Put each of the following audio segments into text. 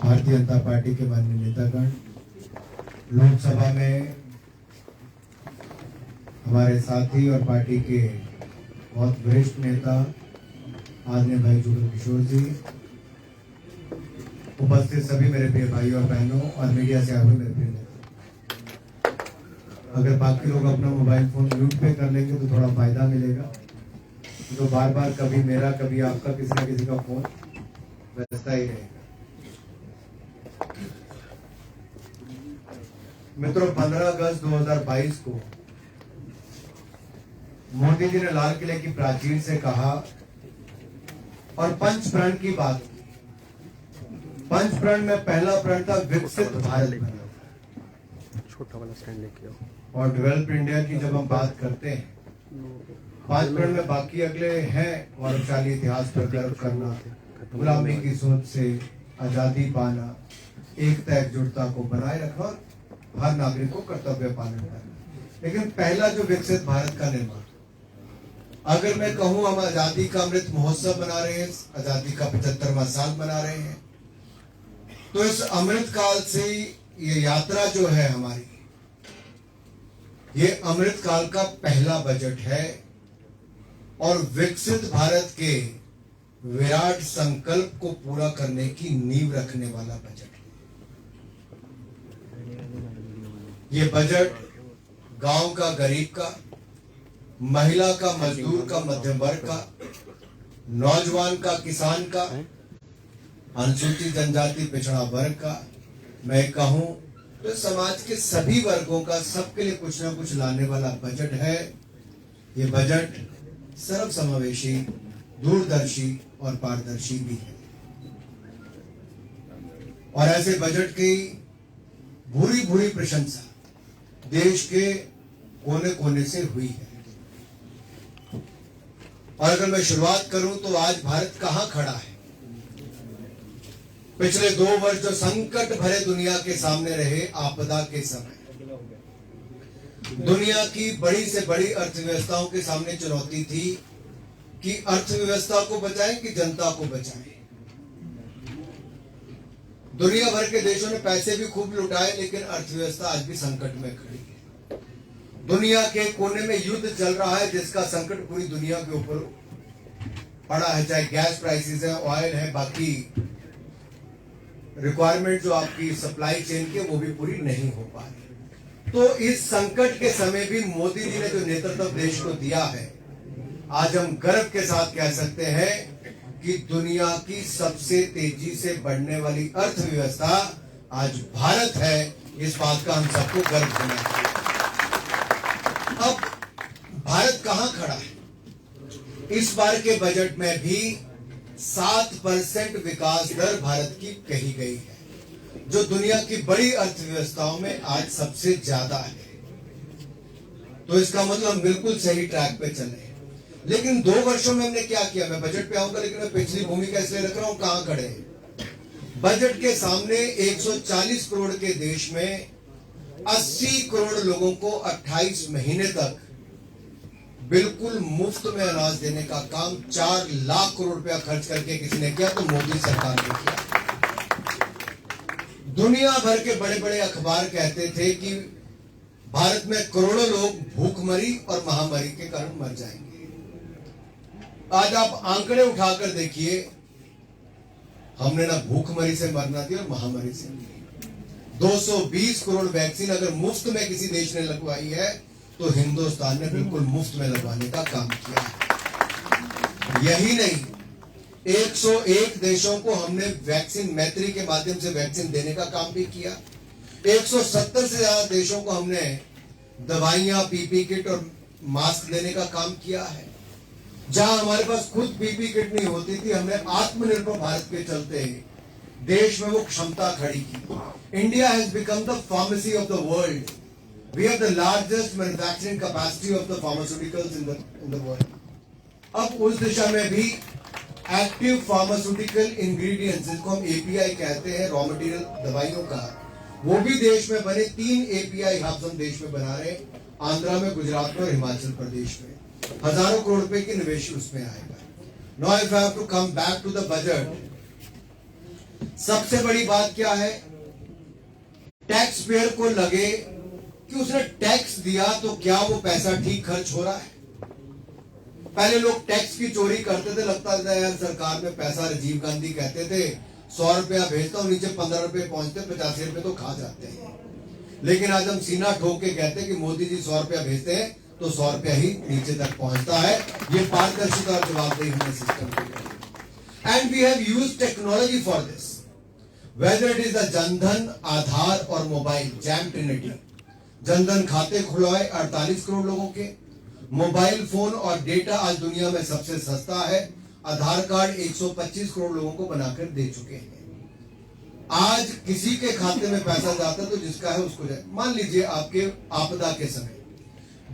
Bharatiya Janata party के माननीय नेतागण, लोकसभा में हमारे साथी और पार्टी के बहुत वरिष्ठ नेता आदरणीय भाई जुगल किशोर जी, उपस्थित सभी मेरे प्रिय भाई और बहनों और मीडिया से आए हुए मेरे प्रिय नेता, अगर बाकी लोग अपना मोबाइल फोन म्यूट पे कर लेंगे तो थोड़ा फायदा मिलेगा। तो बार बार कभी मेरा कभी आपका किसी न किसी का फोन बजता ही रहेगा। मित्रों, 15 अगस्त 2022 को मोदी जी ने लाल किले की प्राचीर से कहा और पंच प्रण की बात की। पंच प्रण में पहला प्रण था विकसित भारत बनाओ, छोटा वाला स्टैंड लेके आओ। और डेवलप्ड इंडिया की जब हम बात करते हैं, पांच प्रण में बाकी अगले हैं गौरवशाली इतिहास पर गर्व करना, गुलामी की सोच से आजादी पाना, एकता एकजुटता को बनाए रखना और हर नागरिक को कर्तव्य पालन करना। लेकिन पहला जो विकसित भारत का निर्माण, अगर मैं कहूं हम आजादी का अमृत महोत्सव मना रहे हैं, आजादी का 75वां साल मना रहे हैं, तो इस अमृत काल से ये यात्रा जो है हमारी, ये अमृत काल का पहला बजट है और विकसित भारत के विराट संकल्प को पूरा करने की नींव रखने वाला बजट है। ये बजट गांव का गरीब का, महिला का, मजदूर का, मध्यम वर्ग का, नौजवान का, किसान का, अनुसूचित जनजाति पिछड़ा वर्ग का, मैं कहूं तो समाज के सभी वर्गों का, सबके लिए कुछ ना कुछ लाने वाला बजट है। ये बजट सर्वसमावेशी, दूरदर्शी और पारदर्शी भी है और ऐसे बजट की भूरी भूरी प्रशंसा देश के कोने कोने से हुई है। और अगर मैं शुरुआत करूं तो आज भारत कहां खड़ा है? पिछले 2 वर्ष जो संकट भरे दुनिया के सामने रहे, आपदा के समय दुनिया की बड़ी से बड़ी अर्थव्यवस्थाओं के सामने चुनौती थी कि अर्थव्यवस्था को बचाएं कि जनता को बचाएं। दुनिया भर के देशों ने पैसे भी खूब लुटाए, लेकिन अर्थव्यवस्था आज भी संकट में खड़ी है। दुनिया के कोने में युद्ध चल रहा है जिसका संकट पूरी दुनिया के ऊपर पड़ा है, चाहे गैस प्राइसेस है, ऑयल है, बाकी रिक्वायरमेंट जो आपकी सप्लाई चेन के वो भी पूरी नहीं हो पा रही। तो इस संकट के समय भी मोदी जी ने जो नेतृत्व देश को दिया है, आज हम गर्व के साथ कह सकते हैं कि दुनिया की सबसे तेजी से बढ़ने वाली अर्थव्यवस्था आज भारत है। इस बात का हम सबको गर्व होना चाहिए। अब भारत कहां खड़ा है? इस बार के बजट में भी 7% विकास दर भारत की कही गई है, जो दुनिया की बड़ी अर्थव्यवस्थाओं में आज सबसे ज्यादा है। तो इसका मतलब हम बिल्कुल सही ट्रैक पे चल रहे हैं। लेकिन 2 वर्षों में हमने क्या किया? मैं बजट पे आऊंगा, लेकिन मैं पिछली भूमिका इसलिए रख रहा हूं, कहां खड़े हैं। बजट के सामने 140 करोड़ के देश में 80 करोड़ लोगों को 28 महीने तक बिल्कुल मुफ्त में अनाज देने का काम 4 लाख करोड़ रुपया खर्च करके किसी ने किया, तो मोदी सरकार ने किया। दुनिया भर के बड़े बड़े अखबार कहते थे कि भारत में करोड़ों लोग भूखमरी और महामारी के कारण मर जाएंगे। आज आप आंकड़े उठाकर देखिए, हमने ना भूखमरी से मरना दिया और महामारी से नहीं। 220 करोड़ वैक्सीन अगर मुफ्त में किसी देश ने लगवाई है तो हिंदुस्तान ने बिल्कुल मुफ्त में लगवाने का काम किया है। यही नहीं, 101 देशों को हमने वैक्सीन मैत्री के माध्यम से वैक्सीन देने का काम भी किया। 170 से ज्यादा देशों को हमने दवाइयां, पीपी किट और मास्क देने का काम किया है। जहां हमारे पास खुद पीपी किट नहीं होती थी, हमने आत्मनिर्भर भारत के चलते देश में वो क्षमता खड़ी की। India has become the pharmacy of the world. We have the largest manufacturing capacity of the pharmaceuticals in the world. अब उस दिशा में भी एक्टिव फार्मास्यूटिकल इंग्रेडिएंट्स, जिसको हम एपीआई कहते हैं, रॉ मटेरियल दवाइयों का, वो भी देश में बने। 3 एपीआई हब्स हम देश में बना रहे हैं, आंध्रा में, गुजरात में और हिमाचल प्रदेश में। हजारों करोड़ रुपए की निवेश उसमें आएगा। Now if I have to come back to the budget, सबसे बड़ी बात क्या है, टैक्स पेयर को लगे कि उसने टैक्स दिया तो क्या वो पैसा ठीक खर्च हो रहा है। पहले लोग टैक्स की चोरी करते थे, लगता था यार सरकार में पैसा, राजीव गांधी कहते थे 100 रुपया भेजता हूं, नीचे 15 रुपए पहुंचते, 85 रुपए तो खा जाते हैं। लेकिन आज हम सीना ठोक के कहते हैं कि मोदी जी 100 रुपया भेजते हैं तो 100 रुपया ही नीचे तक पहुंचता है। ये पारदर्शिता और जवाबदेही हमने सिस्टम को, and we have used technology for this, whether it is the Jan Dhan, Aadhaar और मोबाइल, जैम ट्रिनिटी। जनधन खाते खुलवाए 48 करोड़ लोगों के, मोबाइल फोन और डेटा आज दुनिया में सबसे सस्ता है, आधार कार्ड 125 करोड़ लोगों को बनाकर दे चुके हैं। आज किसी के खाते में पैसा जाता है तो जिसका है उसको जाए। मान लीजिए आपके आपदा के समय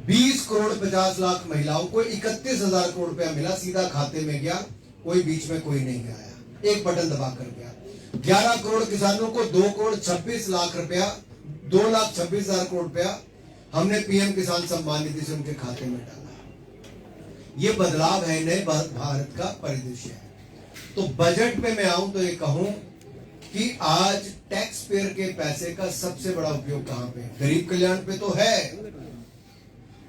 20 करोड़ 50 लाख महिलाओं को 31,000 करोड़ रुपया मिला, सीधा खाते में गया, कोई बीच में कोई नहीं आया, एक बटन दबाकर गया। 11 करोड़ किसानों को 2 करोड़ 26 लाख रुपया, 2,26,000 करोड़ रुपया हमने पीएम किसान सम्मान निधि से उनके खाते में डाला। ये बदलाव है, नए भारत का परिदृश्य है। तो बजट में मैं आऊं तो ये कहूं कि आज टैक्स पेयर के पैसे का सबसे बड़ा उपयोग कहां पे, गरीब कल्याण पे तो है,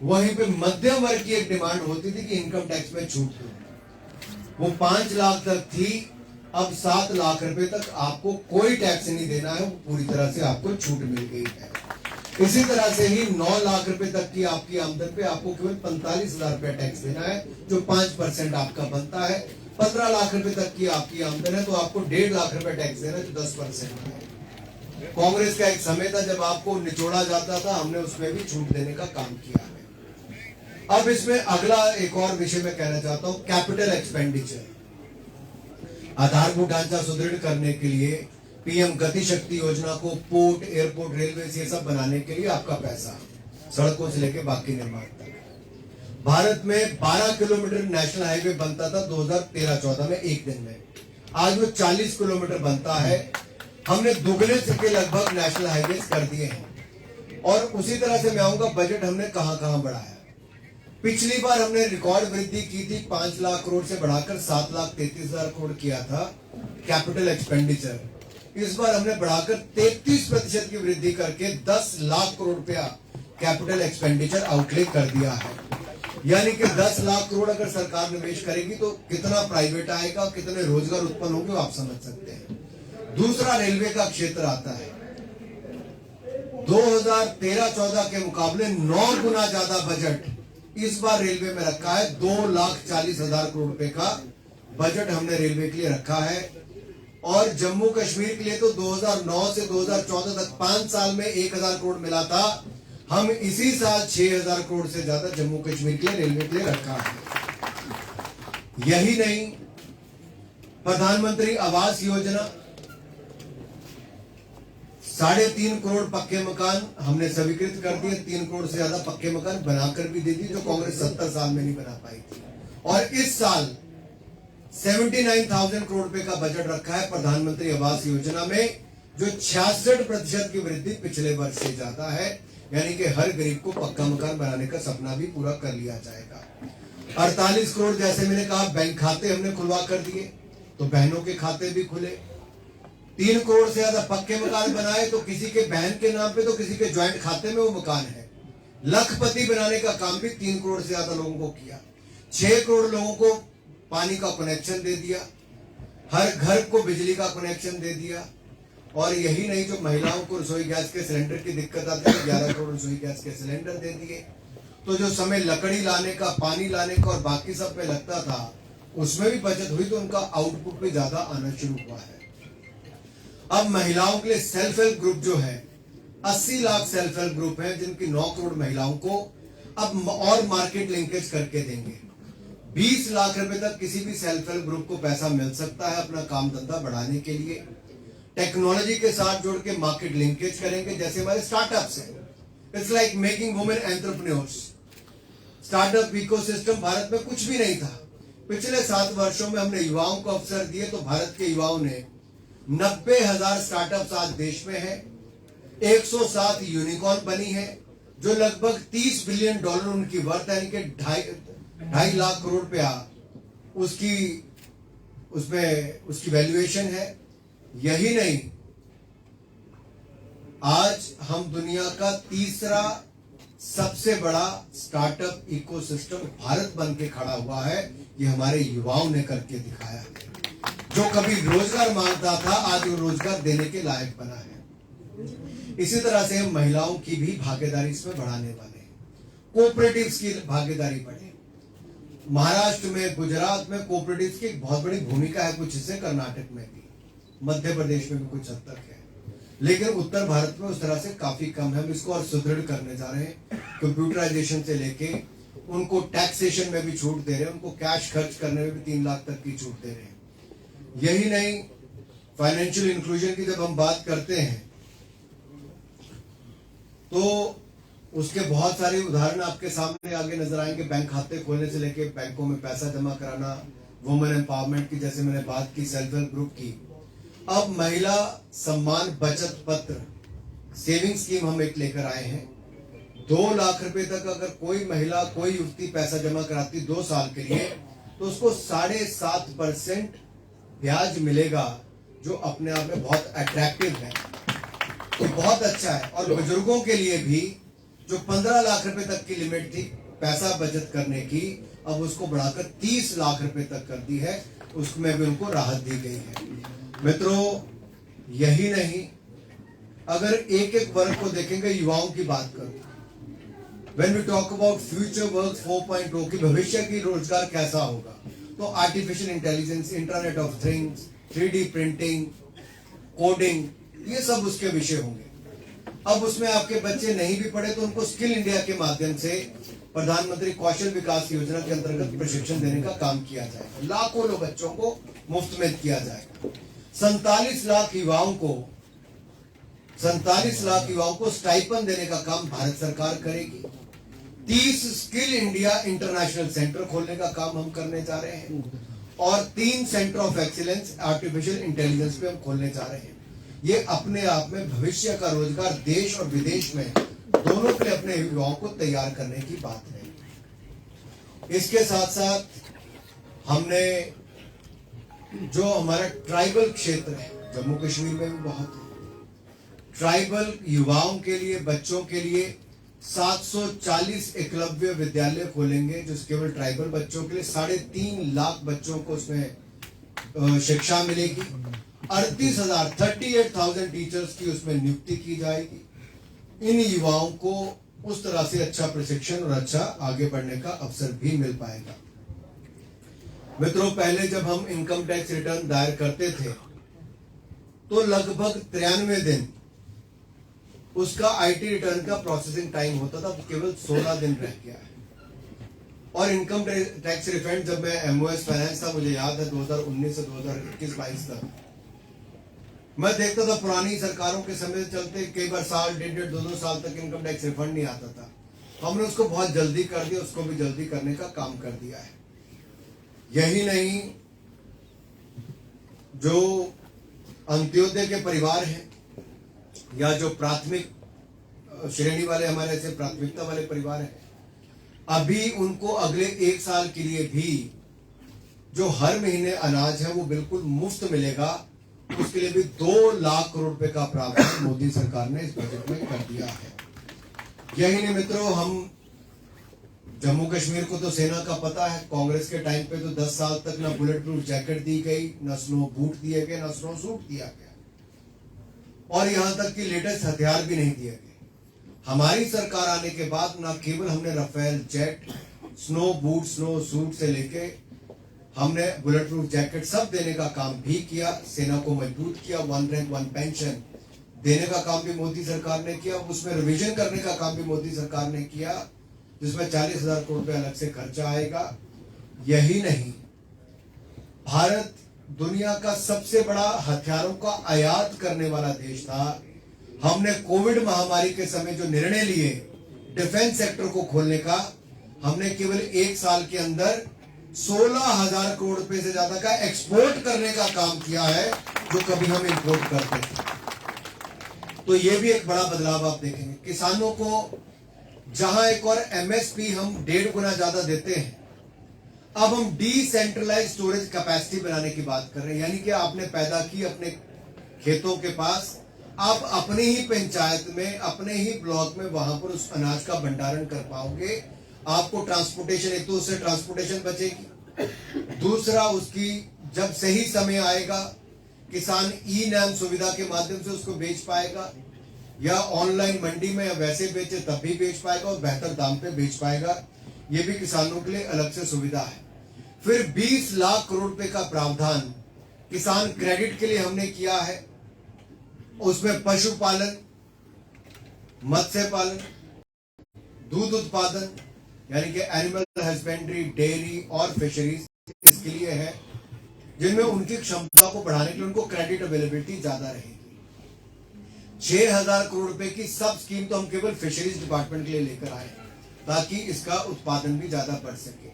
वहीं पे मध्यम वर्ग की एक डिमांड होती थी कि इनकम टैक्स में छूट दो, वो 5 लाख तक थी, अब 7 लाख रुपए तक आपको कोई टैक्स नहीं देना है, पूरी तरह से आपको छूट मिल गई है। इसी तरह से ही 9 लाख रुपए तक की आपकी आमदन पे आपको केवल 45,000 रुपया टैक्स देना है, जो 5% आपका बनता है। 15 लाख रुपए तक की आपकी आमदन है तो आपको 1.5 लाख रुपए टैक्स देना है, जो 10% है। कांग्रेस का एक समय था जब आपको निचोड़ा जाता था, हमने उसमें भी छूट देने का काम किया है। अब इसमें अगला एक और विषय में कहना चाहता हूं, कैपिटल एक्सपेंडिचर। आधारभूत ढांचा सुदृढ़ करने के लिए पीएम गति शक्ति योजना को पोर्ट, एयरपोर्ट, रेलवे ये सब बनाने के लिए आपका पैसा, सड़कों से लेकर बाकी निर्माण तक। भारत में 12 किलोमीटर नेशनल हाईवे बनता था 2013-14 में एक दिन में, आज वो 40 किलोमीटर बनता है। हमने दुगने के लगभग नेशनल हाईवे कर दिए हैं। और उसी तरह से मैं आऊंगा, बजट हमने कहां कहां बढ़ाया। पिछली बार हमने रिकॉर्ड वृद्धि की थी, 5 लाख करोड़ से बढ़ाकर 7,33,000 करोड़ किया था कैपिटल एक्सपेंडिचर। इस बार हमने बढ़ाकर 33% की वृद्धि करके 10 लाख करोड़ रुपया कैपिटल एक्सपेंडिचर आउटले कर दिया है। यानी कि 10 लाख करोड़ अगर सरकार निवेश करेगी तो कितना प्राइवेट आएगा, कितने रोजगार उत्पन्न होंगे, आप समझ सकते हैं। दूसरा रेलवे का क्षेत्र आता है। 2013-14 के मुकाबले 9 गुना ज्यादा बजट इस बार रेलवे में रखा है। 2,40,000 करोड़ रुपए का बजट हमने रेलवे के लिए रखा है। और जम्मू कश्मीर के लिए तो 2009 से 2014 तक 5 साल में 1,000 करोड़ मिला था, हम इसी साल 6,000 करोड़ से ज्यादा जम्मू कश्मीर के लिए रेलवे के लिए रखा है। यही नहीं, प्रधानमंत्री आवास योजना 3.5 करोड़ पक्के मकान हमने स्वीकृत कर दिए। 3 करोड़ से ज्यादा पक्के मकान बनाकर भी दे दिए, जो कांग्रेस 70 साल में नहीं बना पाई थी। और इस साल 79,000 करोड़ रुपए का बजट रखा है प्रधानमंत्री आवास योजना में, जो 66% की वृद्धि पिछले वर्ष से ज्यादा है। यानी कि हर गरीब को पक्का मकान बनाने का सपना भी पूरा कर लिया जाएगा। 48 करोड़ जैसे मैंने कहा बैंक खाते हमने खुलवा कर दिए, तो बहनों के खाते भी खुले। 3 करोड़ से ज्यादा पक्के मकान बनाए, तो किसी के बहन के नाम पे तो किसी के ज्वाइंट खाते में वो मकान है। लखपति बनाने का काम भी 3 करोड़ से ज्यादा लोगों को किया। 6 करोड़ लोगों को पानी का कनेक्शन दे दिया, हर घर को बिजली का कनेक्शन दे दिया। और यही नहीं, जो महिलाओं को रसोई गैस के सिलेंडर की दिक्कत आती है, 11 करोड़ रसोई गैस के सिलेंडर दे दिए। तो जो समय लकड़ी लाने का, पानी लाने का और बाकी सब पे लगता था, उसमें भी बचत हुई, तो उनका आउटपुट भी ज्यादा आना शुरू हुआ है। अब महिलाओं के लिए सेल्फ हेल्प ग्रुप जो है, 80 लाख सेल्फ हेल्प ग्रुप है, जिनकी 9 करोड़ महिलाओं को अब और मार्केट लिंकेज करके देंगे। 20 लाख रुपए तक किसी भी सेल्फ हेल्प ग्रुप को पैसा मिल सकता है अपना काम धंधा बढ़ाने के लिए। टेक्नोलॉजी के साथ जोड़ के मार्केट लिंकेज करेंगे, जैसे हमारे स्टार्टअप्स हैं। It's like making women entrepreneurs. Startup ecosystem Bharat में कुछ भी नहीं था। पिछले 7 वर्षों में हमने युवाओं को अवसर दिए, तो भारत के युवाओं ने 90,000 स्टार्टअप्स आज देश में है। 107 यूनिकॉर्न बनी है, जो लगभग $30 बिलियन उनकी वर्थ है, यानी कि 2.5 लाख करोड़ रुपया उसकी वैल्यूएशन है। यही नहीं, आज हम दुनिया का तीसरा सबसे बड़ा स्टार्टअप इकोसिस्टम भारत बन के खड़ा हुआ है। ये हमारे युवाओं ने करके दिखाया है। जो कभी रोजगार मांगता था, आज वो रोजगार देने के लायक बना है। इसी तरह से हम महिलाओं की भी भागीदारी इसमें बढ़ाने वाले हैं। कोऑपरेटिव्स की भागीदारी बढ़े। महाराष्ट्र में, गुजरात में कोऑपरेटिव्स की एक बहुत बड़ी भूमिका है, कुछ हिस्से कर्नाटक में भी, मध्य प्रदेश में भी कुछ हद तक है, लेकिन उत्तर भारत में उस तरह से काफी कम है। हम इसको और सुदृढ़ करने जा रहे हैं। कंप्यूटराइजेशन से लेके उनको टैक्सेशन में भी छूट दे रहे हैं, उनको कैश खर्च करने में भी 3 लाख तक की छूट दे रहे हैं। यही नहीं, फाइनेंशियल इंक्लूजन की जब हम बात करते हैं तो उसके बहुत सारे उदाहरण आपके सामने आगे नजर आएंगे। बैंक खाते खोलने से लेके बैंकों में पैसा जमा कराना, वुमेन एम्पावरमेंट की जैसे मैंने बात की, सेल्फ हेल्प ग्रुप की। अब महिला सम्मान बचत पत्र सेविंग स्कीम हम एक लेकर आए हैं। 2 लाख रुपए तक अगर कोई महिला, कोई युवती पैसा जमा कराती 2 साल के लिए, तो उसको 7.5% ब्याज मिलेगा, जो अपने आप में बहुत अट्रैक्टिव है, तो बहुत अच्छा है। और बुजुर्गों के लिए भी जो 15 लाख रुपए तक की लिमिट थी पैसा बचत करने की, अब उसको बढ़ाकर 30 लाख रुपए तक कर दी है, उसमें भी उनको राहत दी गई है। मित्रों, यही नहीं, अगर एक एक वर्ग को देखेंगे, युवाओं की बात करूं, when we talk about future work 4.0 की भविष्य की रोजगार कैसा होगा, तो artificial intelligence, internet of things, 3D printing, coding, ये सब उसके विषय होंगे। अब उसमें आपके बच्चे नहीं भी पढ़े तो उनको स्किल इंडिया के माध्यम से प्रधानमंत्री कौशल विकास योजना के अंतर्गत प्रशिक्षण देने का काम किया जाएगा। लाखों लोग बच्चों को मुफ्त में किया जाएगा। 47 लाख युवाओं को स्टाइपेंड देने का काम भारत सरकार करेगी। 30 स्किल इंडिया इंटरनेशनल सेंटर खोलने का काम हम करने जा रहे हैं और 3 centre of excellence artificial intelligence पे हम खोलने जा रहे हैं। ये अपने आप में भविष्य का रोजगार देश और विदेश में दोनों के लिए अपने युवाओं को तैयार करने की बात है। इसके साथ साथ हमने जो हमारा ट्राइबल क्षेत्र है, जम्मू कश्मीर में भी बहुत है, ट्राइबल युवाओं के लिए, बच्चों के लिए 740 एकलव्य विद्यालय खोलेंगे, जो केवल ट्राइबल बच्चों के लिए 3.5 लाख बच्चों को उसमें शिक्षा मिलेगी। 38,000 टीचर्स की उसमें नियुक्ति की जाएगी। इन युवाओं को उस तरह से अच्छा प्रशिक्षण और अच्छा आगे बढ़ने का अवसर भी मिल पाएगा। मित्रों, पहले जब हम इनकम टैक्स रिटर्न दायर करते थे तो लगभग 93 दिन उसका आईटी रिटर्न का प्रोसेसिंग टाइम होता था, तो केवल 16 दिन रह गया है। और इनकम टैक्स रिफंड जब मैं एमओएस फाइनेंस था, मुझे याद है 2019 से 2021-22 तक मैं देखता था पुरानी सरकारों के समय चलते कई बार साल, 1.5, 2 साल तक इनकम टैक्स रिफंड नहीं आता था। हमने उसको बहुत जल्दी कर दिया, उसको भी जल्दी करने का काम कर दिया है। यही नहीं, जो अंत्योदय के परिवार हैं या जो प्राथमिक श्रेणी वाले, हमारे ऐसे प्राथमिकता वाले परिवार हैं, अभी उनको अगले 1 साल के लिए भी जो हर महीने अनाज है वो बिल्कुल मुफ्त मिलेगा। उसके लिए भी 2 लाख करोड़ रुपए का प्रावधान मोदी सरकार ने इस बजट में कर दिया है। यही नहीं मित्रों, हम जम्मू कश्मीर को तो सेना का पता है, कांग्रेस के टाइम पे तो 10 साल तक ना बुलेट प्रूफ जैकेट दी गई, ना स्नो बूट दिए गए, ना स्नो सूट दिया गया, और यहां तक कि लेटेस्ट हथियार भी नहीं दिए गए। हमारी सरकार आने के बाद ना केवल हमने Rafale jet, snow boot, snow suit से लेके हमने बुलेट प्रूफ जैकेट सब देने का काम भी किया, सेना को मजबूत किया, 1 रैंक 1 पेंशन देने का काम भी मोदी सरकार ने किया, उसमें रिवीजन करने का काम भी मोदी सरकार ने किया, जिसमें 40,000 करोड़ रुपए अलग से खर्चा आएगा। यही नहीं, भारत दुनिया का सबसे बड़ा हथियारों का आयात करने वाला देश था। हमने कोविड महामारी के समय जो निर्णय लिए डिफेंस सेक्टर को खोलने का, हमने केवल 1 साल के अंदर 16,000 करोड़ रुपए से ज्यादा का एक्सपोर्ट करने का काम किया है, जो कभी हम इंपोर्ट करते थे। तो ये भी एक बड़ा बदलाव आप देखेंगे। किसानों को जहां एक और एमएसपी हम 1.5 गुना ज्यादा देते हैं, अब हम डिसेंट्रलाइज स्टोरेज कैपेसिटी बनाने की बात कर रहे हैं। यानी कि आपने पैदा की, अपने खेतों के पास आप अपनी ही पंचायत में, अपने ही ब्लॉक में वहां पर उस अनाज का भंडारण कर पाओगे। आपको ट्रांसपोर्टेशन, एक तो उससे ट्रांसपोर्टेशन बचेगी, दूसरा उसकी जब सही समय आएगा किसान ई नैम सुविधा के माध्यम से उसको बेच पाएगा, या ऑनलाइन मंडी में या वैसे बेचे तब भी बेच पाएगा और बेहतर दाम पे बेच पाएगा। ये भी किसानों के लिए अलग से सुविधा है। फिर 20 लाख करोड़ रुपए का प्रावधान किसान क्रेडिट के लिए हमने किया है। उसमें पशुपालन, मत्स्य पालन, दूध उत्पादन यानी कि एनिमल हस्बेंड्री, डेयरी और फिशरीज इसके लिए है, जिनमें उनकी क्षमता को बढ़ाने के लिए उनको क्रेडिट अवेलेबिलिटी ज्यादा रहेगी। 6,000 करोड़ रुपए की सब स्कीम तो हम केवल फिशरीज डिपार्टमेंट के लिए लेकर आए ताकि इसका उत्पादन भी ज्यादा बढ़ सके।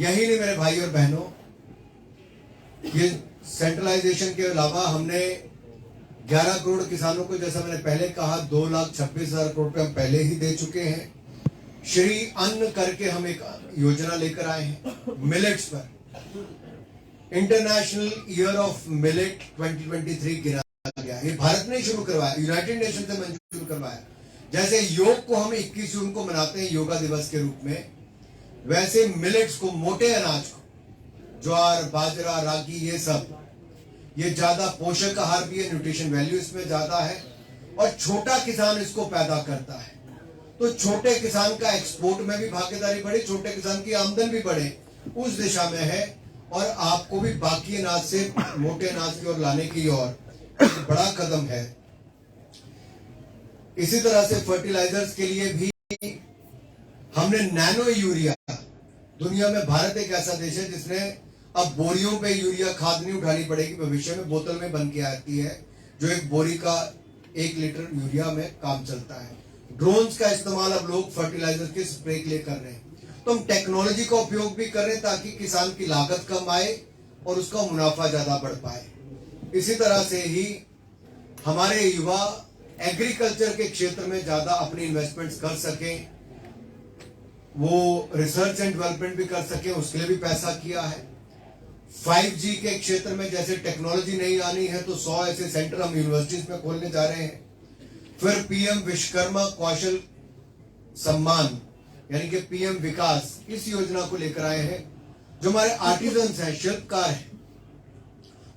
यही नहीं मेरे भाई और बहनों, ये सेंट्रलाइजेशन के अलावा हमने 11 करोड़ किसानों को, जैसा मैंने पहले कहा, 2,26,000 करोड़ रुपए हम पहले ही दे चुके हैं। श्री अन्न करके हम एक योजना लेकर आए हैं मिलेट्स पर। इंटरनेशनल ईयर ऑफ मिलेट 2023 गिना गया। ये भारत ने शुरू करवाया, यूनाइटेड नेशन से मंजूर करवाया। जैसे योग को हम 21 जून को मनाते हैं योगा दिवस के रूप में, वैसे मिलेट्स को, मोटे अनाज को, ज्वार, बाजरा, रागी, ये सब, ये ज्यादा पोषक आहार भी है, न्यूट्रिशन वैल्यू इसमें ज्यादा है और छोटा किसान इसको पैदा करता है। तो छोटे किसान का एक्सपोर्ट में भी भागीदारी बढ़े, छोटे किसान की आमदन भी बढ़े, उस दिशा में है। और आपको भी बाकी अनाज से मोटे अनाज की ओर लाने की ओर बड़ा कदम है। इसी तरह से फर्टिलाइजर्स के लिए भी हमने नैनो यूरिया, दुनिया में भारत एक ऐसा देश है जिसने अब बोरियों पे यूरिया खाद नहीं उठानी पड़ेगी, भविष्य में बोतल में बन के आती है, जो एक बोरी का 1 लीटर यूरिया में काम चलता है। ड्रोन्स का इस्तेमाल अब लोग फर्टिलाइजर के स्प्रे के लिए कर रहे हैं। तो हम टेक्नोलॉजी का उपयोग भी कर रहे हैं ताकि किसान की लागत कम आए और उसका मुनाफा ज्यादा बढ़ पाए। इसी तरह से ही हमारे युवा एग्रीकल्चर के क्षेत्र में ज्यादा अपनी इन्वेस्टमेंट्स कर सकें, वो रिसर्च एंड डेवलपमेंट भी कर सकें, उसके लिए भी पैसा किया है। 5G के क्षेत्र में जैसे टेक्नोलॉजी नहीं आनी है तो 100 ऐसे सेंटर हम यूनिवर्सिटीज में खोलने जा रहे हैं। फिर पीएम विश्वकर्मा कौशल सम्मान यानी कि पीएम विकास, इस योजना को लेकर आए हैं। जो हमारे आर्टिजन्स हैं, शिल्पकार हैं,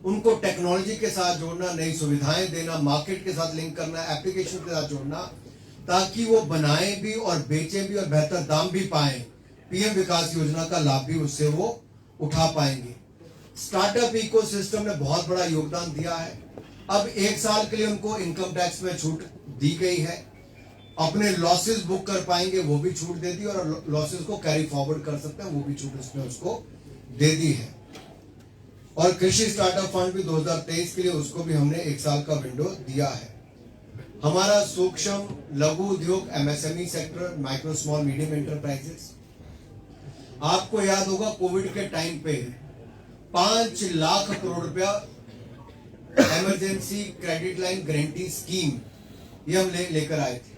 उनको टेक्नोलॉजी के साथ जोड़ना, नई सुविधाएं देना, मार्केट के साथ लिंक करना, एप्लीकेशन के साथ जोड़ना, ताकि वो बनाएं भी और बेचें भी और बेहतर दाम भी पाएं। पीएम विकास योजना का लाभ भी उससे वो उठा पाएंगे। स्टार्टअप इकोसिस्टम ने बहुत बड़ा योगदान दिया है। अब 1 साल के लिए उनको इनकम टैक्स में छूट दी गई है, अपने लॉसेस बुक कर पाएंगे वो भी छूट दे दी, और लॉसेस को कैरी फॉरवर्ड कर सकते हैं वो भी छूट उसने उसको दे दी है। और कृषि स्टार्टअप फंड भी 2023 के लिए उसको भी हमने 1 साल का विंडो दिया है। हमारा सूक्ष्म लघु उद्योग, MSME sector, micro small medium enterprises, आपको याद होगा कोविड के टाइम पे 5 लाख करोड़ रुपया emergency credit line guarantee scheme ये हम लेकर आए थे।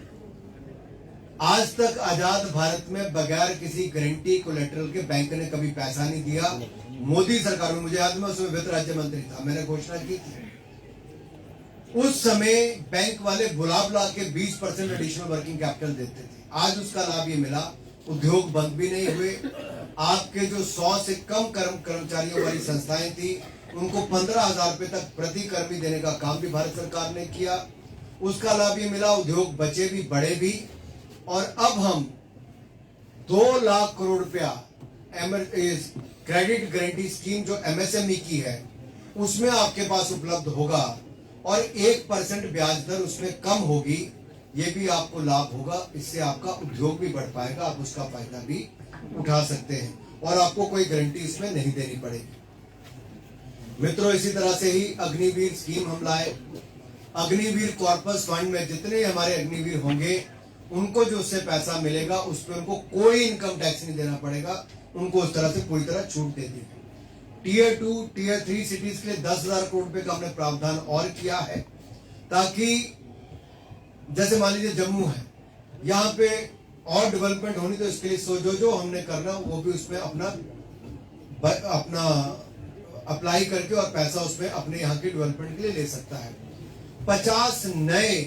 आज तक आजाद भारत में बगैर किसी गारंटी कोलेटरल के बैंक ने कभी पैसा नहीं दिया। मोदी सरकार में, मुझे याद है, मैं उसमें वित्त राज्य मंत्री था, मैंने घोषणा की थी। उस समय बैंक वाले बुला के 20% एडिशनल वर्किंग कैपिटल देते थे। आज उसका लाभ ये मिला, उद्योग बंद भी नहीं हुए। आपके जो 100 से कम कर्मचारियों वाली संस्थाएं थी, उनको 15,000 रुपए तक प्रति कर्मी देने का काम भी भारत सरकार ने किया, उसका लाभ ये मिला। उद्योग बचे भी, बड़े भी। और अब हम 2 लाख करोड़ रुपया क्रेडिट गारंटी स्कीम जो एमएसएमई की है उसमें आपके पास उपलब्ध होगा, और 1% ब्याज दर उसमें कम होगी। ये भी आपको लाभ होगा, इससे आपका उद्योग भी बढ़ पाएगा, आप उसका फायदा भी उठा सकते हैं और आपको कोई गारंटी इसमें नहीं देनी पड़ेगी। मित्रों, इसी तरह से ही अग्निवीर स्कीम हम लाए। अग्निवीर कॉर्पस फंड में जितने हमारे अग्निवीर होंगे उनको जो उससे पैसा मिलेगा उस पर उनको कोई इनकम टैक्स नहीं देना पड़ेगा, उनको उस तरह से पूरी तरह छूट दे दी। टीयर 2, टीयर 3 सिटीज के लिए 10,000 करोड़ रुपए का हमने प्रावधान और किया है, ताकि जैसे मान लीजिए जम्मू है, यहाँ पे और डेवलपमेंट होनी, तो इसके लिए जो हमने करना वो भी उसमें अपना अप्लाई करके और पैसा उसमें अपने यहाँ की डेवलपमेंट के लिए ले सकता है। 50 नए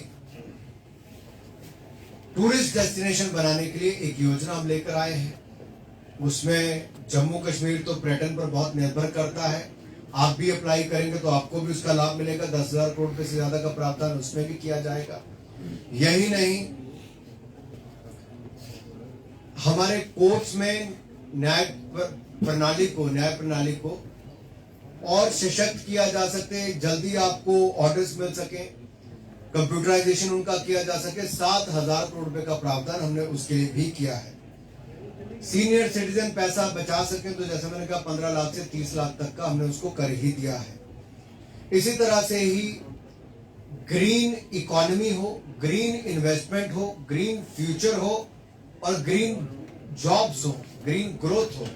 टूरिस्ट डेस्टिनेशन बनाने के लिए एक योजना हम लेकर आए हैं। उसमें जम्मू कश्मीर तो पर्यटन पर बहुत निर्भर करता है। आप भी अप्लाई करेंगे तो आपको भी उसका लाभ मिलेगा। 10,000 करोड़ रुपए से ज्यादा का प्रावधान उसमें भी किया जाएगा। यही नहीं, हमारे कोर्ट्स में न्याय प्रणाली को और सशक्त किया जा सके, जल्दी आपको ऑर्डर्स मिल सके, कंप्यूटराइजेशन उनका किया जा सके। 7,000 करोड़ रुपए का प्रावधान हमने उसके लिए भी किया है। सीनियर सिटीजन पैसा बचा सके तो जैसे मैंने कहा 15 लाख से 30 लाख तक का हमने उसको कर ही दिया है। इसी तरह से ही ग्रीन इकोनॉमी हो, ग्रीन इन्वेस्टमेंट हो, ग्रीन फ्यूचर हो और ग्रीन जॉब्स हो, ग्रीन ग्रोथ हो,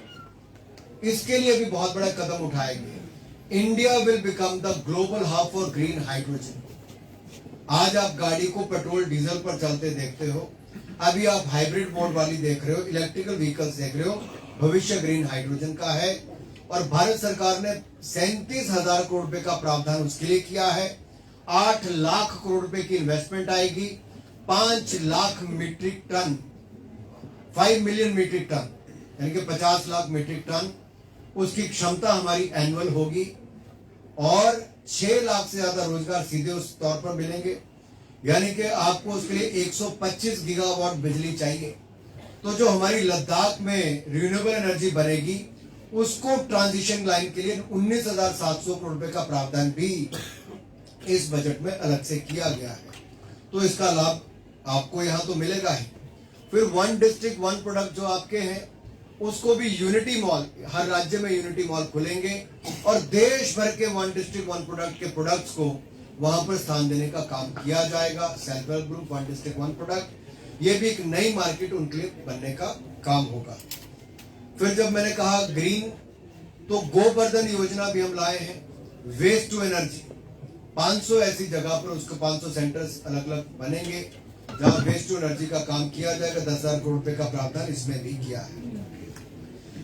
इसके लिए भी बहुत बड़ा कदम उठाएंगे। India will become the global hub for green hydrogen. आज आप गाड़ी को पेट्रोल डीजल पर चलते देखते हो, अभी आप हाइब्रिड मोड वाली देख रहे हो, इलेक्ट्रिकल व्हीकल्स देख रहे हो, भविष्य ग्रीन हाइड्रोजन का है। और भारत सरकार ने 37,000 करोड़ रुपए का प्रावधान उसके लिए किया है। 8 लाख करोड़ रुपए की इन्वेस्टमेंट आएगी। 5 lakh metric ton, 5 million metric ton, यानी कि 50 लाख मीट्रिक टन उसकी क्षमता हमारी एनुअल होगी और 6 लाख से ज्यादा रोजगार सीधे उस तौर पर मिलेंगे। यानी कि आपको उसके लिए 125 गीगावाट बिजली चाहिए। तो जो हमारी लद्दाख में रिन्यूएबल एनर्जी बनेगी उसको ट्रांजिशन लाइन के लिए 19,700 करोड़ रुपए का प्रावधान भी इस बजट में अलग से किया गया है। तो इसका लाभ आपको यहां तो मिलेगा ही। फिर 1 डिस्ट्रिक्ट 1 प्रोडक्ट जो आपके हैं उसको भी यूनिटी मॉल, हर राज्य में यूनिटी मॉल खुलेंगे और देश भर के 1 डिस्ट्रिक्ट 1 प्रोडक्ट के प्रोडक्ट्स को वहां पर स्थान देने का काम किया जाएगा। Self help group 1 district 1 product, ये भी एक नई मार्केट उनके लिए बनने का काम होगा। फिर जब मैंने कहा ग्रीन, तो गोवर्धन योजना भी हम लाए हैं। वेस्ट टू एनर्जी, 500 ऐसी जगह पर उसको 500 सेंटर्स अलग अलग बनेंगे जहां वेस्ट टू एनर्जी का काम किया जाएगा। 10,000 करोड़ रुपए का प्रावधान इसमें भी किया है।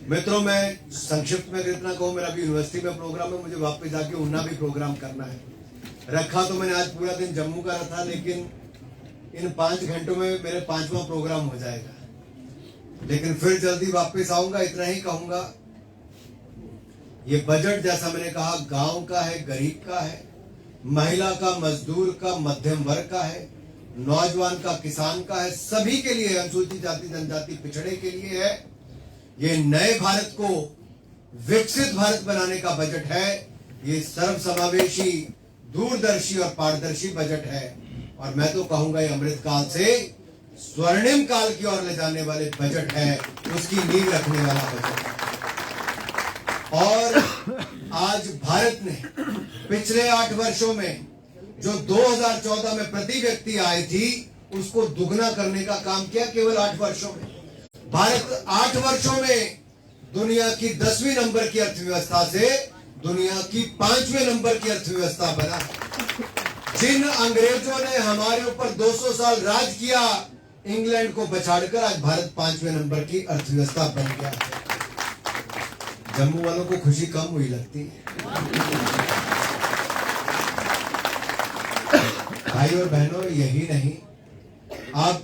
मित्रों, मैं संक्षिप्त में इतना कहूं, मेरा भी यूनिवर्सिटी में प्रोग्राम है, मुझे वापस जाके उन्ना भी प्रोग्राम करना है। रखा तो मैंने आज पूरा दिन जम्मू का रखा, लेकिन इन 5 घंटों में मेरे 5वां प्रोग्राम हो जाएगा। लेकिन फिर जल्दी वापस आऊंगा। इतना ही कहूंगा, ये बजट जैसा मैंने कहा गांव का है, गरीब का है, महिला का, मजदूर का, मध्यम वर्ग का है, नौजवान का, किसान का है, सभी के लिए, अनुसूचित जाति जनजाति पिछड़े के लिए है। ये नए भारत को विकसित भारत बनाने का बजट है। ये सर्वसमावेशी, दूरदर्शी और पारदर्शी बजट है। और मैं तो कहूंगा ये अमृतकाल से स्वर्णिम काल की ओर ले जाने वाले बजट है, उसकी नींव रखने वाला बजट है। और आज भारत ने पिछले 8 वर्षों में जो 2014 में प्रति व्यक्ति आय थी उसको दुगना करने का काम किया केवल 8 वर्षों में। भारत 8 वर्षों में दुनिया की 10वीं नंबर की अर्थव्यवस्था से दुनिया की 5वें नंबर की अर्थव्यवस्था बना। जिन अंग्रेजों ने हमारे ऊपर 200 साल राज किया, इंग्लैंड को पछाड़कर आज भारत 5वें नंबर की अर्थव्यवस्था बन गया। जम्मू वालों को खुशी कम हुई लगती है। भाई और बहनों, यही नहीं, आप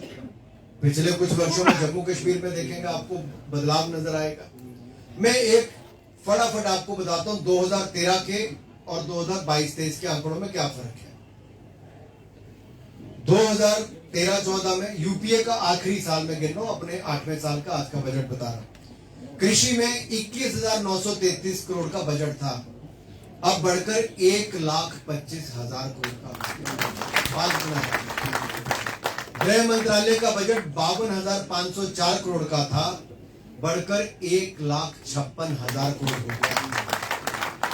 पिछले कुछ वर्षों में जम्मू कश्मीर में देखेंगे आपको बदलाव नजर आएगा। मैं एक फटाफट आपको बताता हूं 2013 के और 2022-23 के आंकड़ों में क्या फर्क है। 2013-14 में यूपीए का आखिरी साल में गिन रहा हूं, अपने 8वें साल का आज का बजट बता रहा हूं। कृषि में 21,933 करोड़ का बजट था, अब बढ़कर 1,25,000 करोड़ का, 5 गुना। गृह मंत्रालय का बजट 52,504 करोड़ का था, बढ़कर 1,56,000 करोड़ हो गया,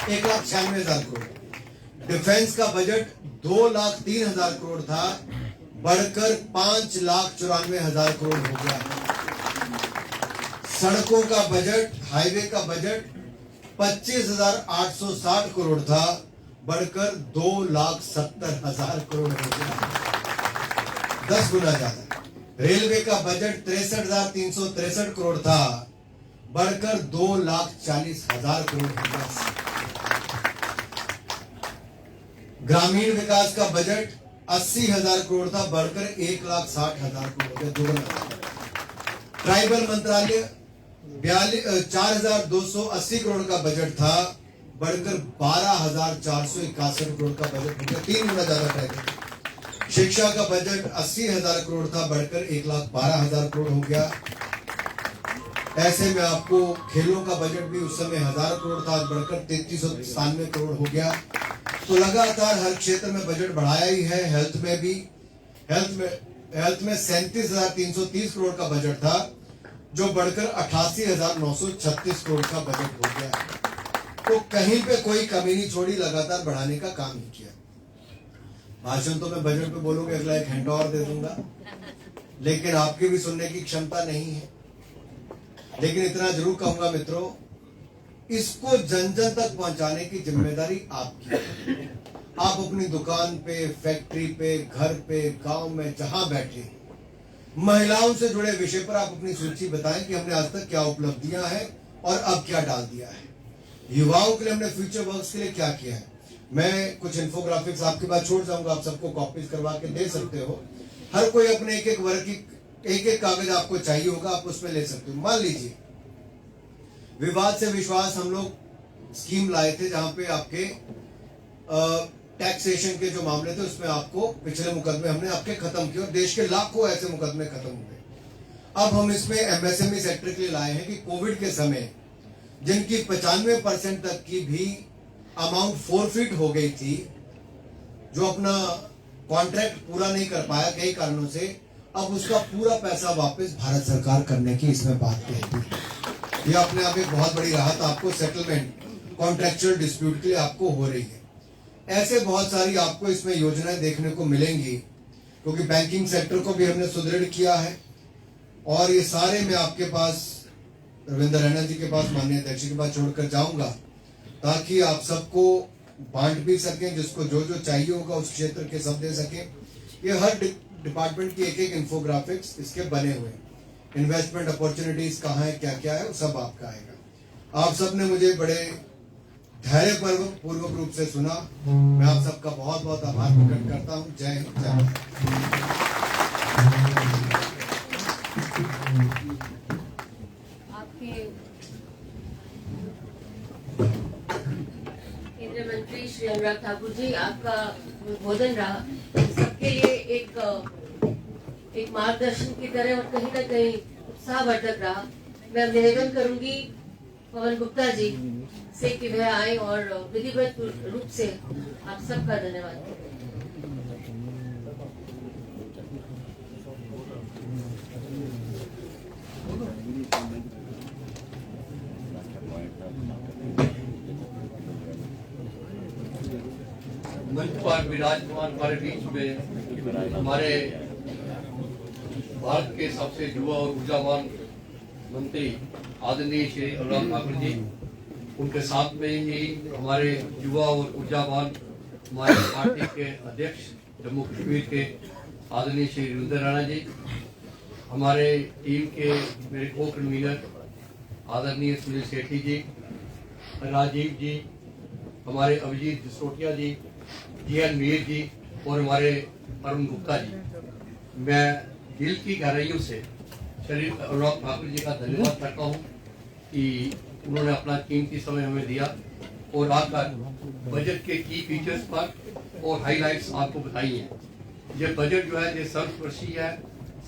1,96,000 करोड़। डिफेंस का बजट 2,03,000 करोड़ था, बढ़कर 5,94,000 करोड़ हो गया। सड़कों का बजट, हाईवे का बजट 25,860 करोड़ था, बढ़कर 2,70,000 करोड़ हो गया, 10 गुना ज्यादा। रेलवे का बजट 63,363 करोड़ था, बढ़कर 2,40,000 करोड़ हो गया, ग्रामीण विकास का बजट 80,000 करोड़ था, बढ़कर 1,60,000 करोड़ हो गया, दोगुना। ट्राइबल मंत्रालय 4,280 करोड़ का बजट था, बढ़कर 12,461 करोड़ का बजट हो गया, 3 गुना ज्यादा ट्राइबल। शिक्षा का बजट 80,000 करोड़ था, बढ़कर 1,12,000 करोड़ हो गया। ऐसे में आपको खेलों का बजट भी उस समय 1,000 करोड़ था, बढ़कर 3,397 करोड़ हो गया। तो लगातार हर क्षेत्र में बजट बढ़ाया ही है। हेल्थ में भी, हेल्थ में 37,330 करोड़ का बजट था, जो बढ़कर 88,936 करोड़ का बजट हो गया। तो कहीं पे कोई कमी नहीं छोड़ी, लगातार बढ़ाने का काम ही किया। भाषण तो मैं बजट पे बोलूंगा, अगला 1 घंटा और दे दूंगा, लेकिन आपकी भी सुनने की क्षमता नहीं है। लेकिन इतना जरूर कहूंगा मित्रों, इसको जन जन तक पहुंचाने की जिम्मेदारी आपकी है। आप अपनी दुकान पे, फैक्ट्री पे, घर पे, गांव में जहां बैठे, महिलाओं से जुड़े विषय पर आप अपनी सूची बताएं कि हमने आज तक क्या उपलब्धियां हैं और अब क्या डाल दिया है। युवाओं के लिए हमने फ्यूचर वर्क्स के लिए क्या किया है। मैं कुछ इन्फोग्राफिक्स आपके पास छोड़ जाऊंगा, आप सबको कॉपीज करवा के दे सकते हो। हर कोई अपने एक एक वर्ग की एक कागज आपको चाहिए होगा, आप उसमें ले सकते हो। मान लीजिए विवाद से विश्वास हम लोग स्कीम लाए थे, जहां पे आपके टैक्सेशन के जो मामले थे उसमें आपको पिछले मुकदमे हमने आपके खत्म किए और देश के लाखों ऐसे मुकदमे खत्म हो गए। अब हम इसमें एमएसएमई सेक्टर के लिए लाए हैं कि कोविड के समय जिनकी 95% तक की भी अमाउंट फोरफिट हो गई थी, जो अपना कॉन्ट्रैक्ट पूरा नहीं कर पाया कई कारणों से, अब उसका पूरा पैसा वापस भारत सरकार करने की इसमें बात कहती है। यह अपने आप एक बहुत बड़ी राहत आपको सेटलमेंट कॉन्ट्रैक्चुअल डिस्प्यूट के लिए आपको हो रही है। ऐसे बहुत सारी आपको इसमें योजनाएं देखने को मिलेंगी, क्योंकि बैंकिंग सेक्टर को भी हमने सुदृढ़ किया है। और ये सारे मैं आपके पास रविंद्र रैना जी के पास, माननीय अध्यक्ष के पास छोड़कर जाऊंगा, ताकि आप सबको बांट भी सकें, जिसको जो जो चाहिए होगा उस क्षेत्र के सब दे सकें। ये हर डिपार्टमेंट की एक एक इन्फोग्राफिक्स इसके बने हुए हैं। इन्वेस्टमेंट अपॉर्चुनिटीज कहाँ है, क्या क्या है, वो सब आपका आएगा। आप सब ने मुझे बड़े धैर्य पूर्वक रूप से सुना। मैं आप सबका बहुत बहुत आभार प्रकट करता हूँ। जय हिंद, जय भारत। आपके केंद्रीय मंत्री श्री अनुराग ठाकुर जी, आपका उद्बोधन रहा सबके लिए एक मार्गदर्शन की तरह और कहीं न कहीं उत्साहवर्धक रहा। मैं निवेदन करूंगी पवन गुप्ता जी से कि वह आए और विधिवत रूप से आप सबका धन्यवाद करें। मंच पर विराजमान हमारे बीच में हमारे भारत के सबसे युवा और ऊर्जावान मंत्री आदरणीय श्री अनुराग ठाकुर जी, उनके साथ में ही हमारे युवा और ऊर्जावान हमारे पार्टी के अध्यक्ष जम्मू कश्मीर के आदरणीय श्री रविंद्र रैना जी, हमारे टीम के मेरे को कन्वीनर आदरणीय सुनील सेठी जी, राजीव जी, हमारे अभिजीत जसरोटिया जी, जीएन मीर जी और हमारे अरुण गुप्ता जी। मैं दिल की गहराइयों से श्री अनुराग ठाकुर जी का धन्यवाद करता हूँ कि उन्होंने अपना कीमती समय हमें दिया और आकर बजट के की फीचर्स पर और हाइलाइट्स आपको बताई हैं। ये बजट जो है ये सर्वस्पर्शी है,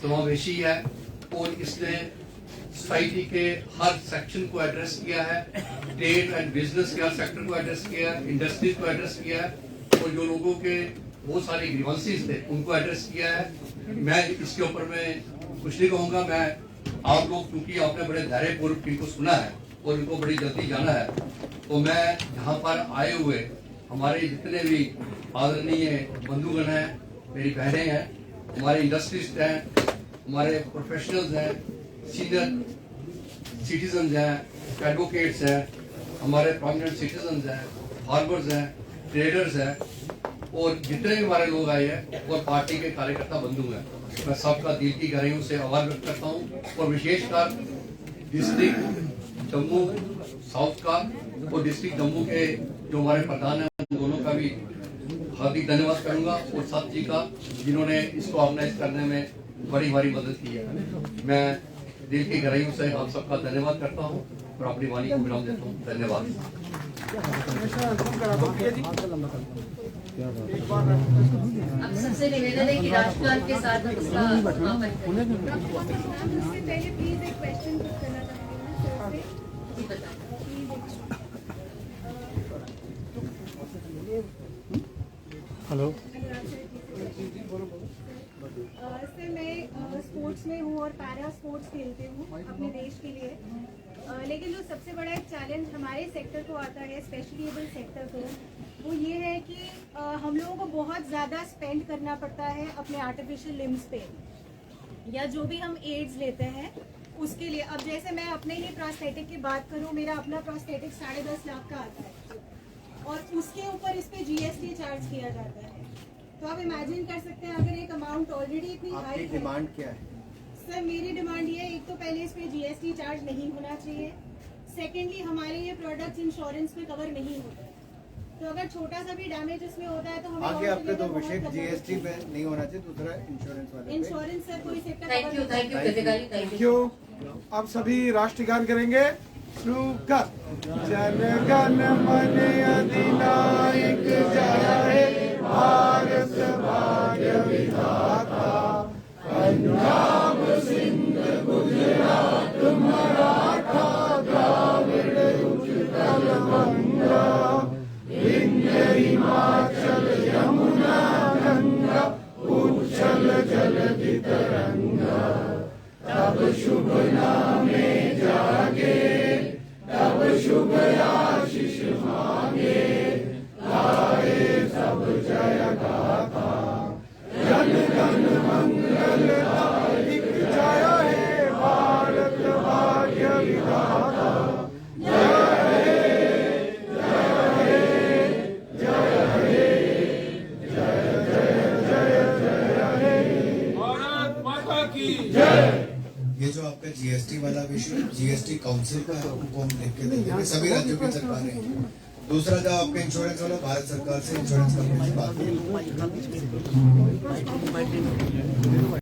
समावेशी है और इसने सोसाइटी के हर सेक्शन को एड्रेस किया है, ट्रेड एंड बिजनेस के हर सेक्टर को एड्रेस किया है, इंडस्ट्रीज को एड्रेस किया है और जो लोगों के बहुत सारे ग्रीवेंसेस थे उनको एड्रेस किया है। मैं इसके ऊपर में कुछ नहीं कहूँगा। मैं आप लोग क्योंकि आपने बड़े धैर्यपूर्वक इनको सुना है और इनको बड़ी जल्दी जाना है, तो मैं यहाँ पर आए हुए हमारे जितने भी आदरणीय बंधुगण हैं, मेरी बहनें हैं, हमारे इंडस्ट्रिस्ट हैं, हमारे प्रोफेशनल्स हैं, सीनियर सिटीजन्स हैं, एडवोकेट्स हैं, हमारे प्रोमिनेंट सिटीजन्स हैं, फार्मर्स हैं, ट्रेडर्स हैं और जितने भी हमारे लोग आए हैं और पार्टी के कार्यकर्ता बंधु हैं, मैं सबका दिल की गहराइयों से आभार व्यक्त करता हूँ। और विशेषकर डिस्ट्रिक्ट जम्मू साउथ का और डिस्ट्रिक्ट जम्मू के जो हमारे प्रधान हैं, उन दोनों का भी हार्दिक धन्यवाद करूंगा और साथ जी का, जिन्होंने इसको ऑर्गेनाइज करने में बड़ी हमारी मदद की है। मैं दिल की गहराइयों से आप सबका धन्यवाद करता हूँ और अपनी वाणी को विराम देता हूँ। धन्यवाद। अब सबसे निवेदन है कि राष्ट्रगान के साथ हम इसका समापन करें। उससे पहले प्लीज एक क्वेश्चन पुट करना चाहती हूँ जी बताएं। हेलो सर मैं स्पोर्ट्स में हूँ और पैरा स्पोर्ट्स खेलती हूँ अपने देश के लिए, लेकिन जो सबसे बड़ा एक चैलेंज हमारे सेक्टर को आता है, स्पेशली एबल सेक्टर को, वो ये है कि हम लोगों को बहुत ज़्यादा स्पेंड करना पड़ता है अपने आर्टिफिशियल लिम्स पे, या जो भी हम एड्स लेते हैं उसके लिए। अब जैसे मैं अपने ही प्रोस्थेटिक की बात करूँ, मेरा अपना प्रोस्थेटिक 10.5 लाख का आता है और उसके ऊपर इस पे GST चार्ज किया जाता है। तो आप इमेजिन कर सकते हैं अगर एक अमाउंट ऑलरेडी इतनी हाई है। डिमांड क्या है? सर मेरी डिमांड ये है, एक तो पहले इस पे GST चार्ज नहीं होना चाहिए, सेकेंडली हमारे ये प्रोडक्ट्स इंश्योरेंस में कवर नहीं होते, तो अगर छोटा सा भी डैमेज इसमें होता है तो हमें आगे आपके दो विषय GST पे नहीं होना चाहिए, दूसरा इंश्योरेंस वाले पे। इंश्योरेंस सर कोई सेक्टर थैंक यू कृतिकाली, थैंक यू। आप सभी राष्ट्रगान करेंगे। शुरू कर। जन गण मन अधिनायक जय हे भारत भाग्य विधाता, पंजाब सिंध गुजरात मराठा द्राविड़ उत्कल बंगा, विंध्य हिमाचल यमुना गंगा, उच्छल जलधि तरंगा। तब शुभ नामे जागे, तब शुभ आशीष मांगे, गाए सब जय गाथा, जन गण मंगल दायक जय हे भारत भाग्य विधाता। ये जो आपका GST वाला विषय GST काउंसिल का है, उनको हम लिख के देंगे सभी राज्यों की सरकारें। दूसरा जो आपका इंश्योरेंस वाला, भारत सरकार से इंश्योरेंस कंपनी से बात करें।